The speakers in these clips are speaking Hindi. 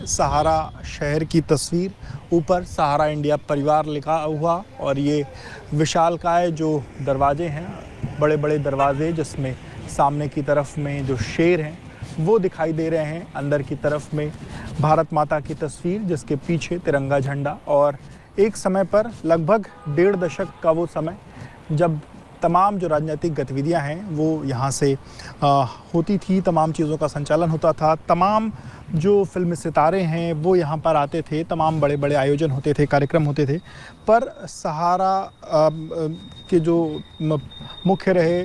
सहारा शहर की तस्वीर, ऊपर सहारा इंडिया परिवार लिखा हुआ और ये विशालकाय जो दरवाजे हैं, बड़े बड़े दरवाजे जिसमें सामने की तरफ में जो शेर हैं वो दिखाई दे रहे हैं। अंदर की तरफ में भारत माता की तस्वीर जिसके पीछे तिरंगा झंडा। और एक समय पर लगभग 1.5 दशक का वो समय जब तमाम जो राजनीतिक गतिविधियां हैं वो यहाँ से होती थी, तमाम चीज़ों का संचालन होता था, तमाम जो फिल्मी सितारे हैं वो यहाँ पर आते थे, तमाम बड़े बड़े आयोजन होते थे, कार्यक्रम होते थे। पर सहारा के जो मुख्य रहे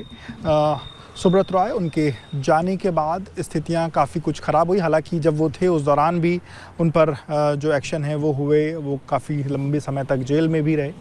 सुब्रत रॉय, उनके जाने के बाद स्थितियां काफ़ी कुछ ख़राब हुई। हालांकि जब वो थे उस दौरान भी उन पर जो एक्शन है वो हुए, वो काफ़ी लंबे समय तक जेल में भी रहे।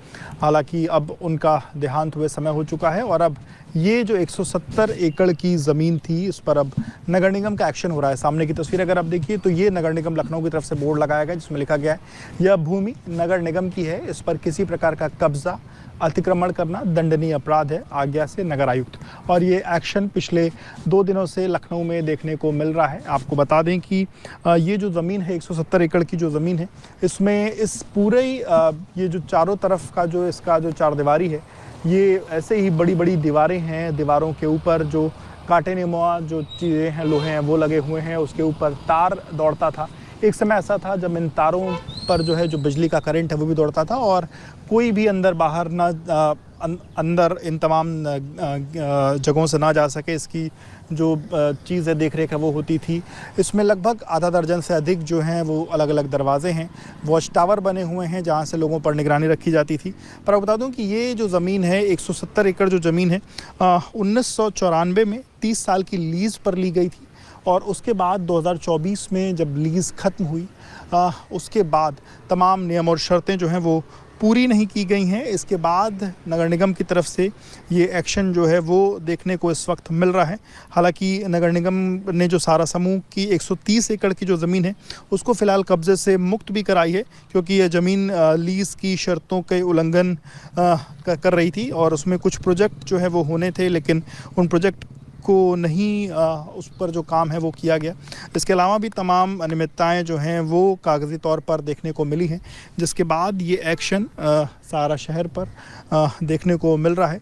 हालांकि अब उनका देहांत हुए समय हो चुका है और अब ये जो 170 एकड़ की ज़मीन थी इस पर अब नगर निगम का एक्शन हो रहा है। सामने की तस्वीर अगर आप देखिए तो ये नगर निगम लखनऊ की तरफ से बोर्ड लगाया गया जिसमें लिखा गया है यह भूमि नगर निगम की है, इस पर किसी प्रकार का कब्जा अतिक्रमण करना दंडनीय अपराध है, आज्ञा से नगर आयुक्त। और ये एक्शन पिछले 2 दिनों से लखनऊ में देखने को मिल रहा है। आपको बता दें कि ये जो ज़मीन है 170 एकड़ की जो ज़मीन है, इसमें इस पूरे ये जो चारों तरफ का जो इसका जो चारदीवारी है, ये ऐसे ही बड़ी बड़ी दीवारें हैं। दीवारों के ऊपर जो कांटे नुमा जो चीज़ें हैं, लोहे हैं, वो लगे हुए हैं। उसके ऊपर तार दौड़ता था। एक समय ऐसा था जब इन तारों पर जो है जो बिजली का करंट है वो भी दौड़ता था और कोई भी अंदर बाहर ना अंदर इन तमाम जगहों से ना जा सके, इसकी जो चीज़ है देख रेख है वो होती थी। इसमें लगभग आधा दर्जन से अधिक जो हैं वो अलग अलग दरवाजे हैं, वॉच टावर बने हुए हैं जहाँ से लोगों पर निगरानी रखी जाती थी। पर आप बता दूं कि ये जो ज़मीन है 170 एकड़ जो ज़मीन है 1994 में 30 साल की लीज़ पर ली गई थी और उसके बाद 2024 में जब लीज़ ख़त्म हुई उसके बाद तमाम नियम और शर्तें जो हैं वो पूरी नहीं की गई हैं। इसके बाद नगर निगम की तरफ से ये एक्शन जो है वो देखने को इस वक्त मिल रहा है। हालांकि नगर निगम ने जो सारा समूह की 130 एकड़ की जो ज़मीन है उसको फ़िलहाल कब्ज़े से मुक्त भी कराई है, क्योंकि ये ज़मीन लीज़ की शर्तों के उल्लंघन कर रही थी और उसमें कुछ प्रोजेक्ट जो है वो होने थे, लेकिन उन प्रोजेक्ट को नहीं उस पर जो काम है वो किया गया। इसके अलावा भी तमाम अनियमितताएं जो हैं वो कागज़ी तौर पर देखने को मिली हैं, जिसके बाद ये एक्शन सारा शहर पर देखने को मिल रहा है।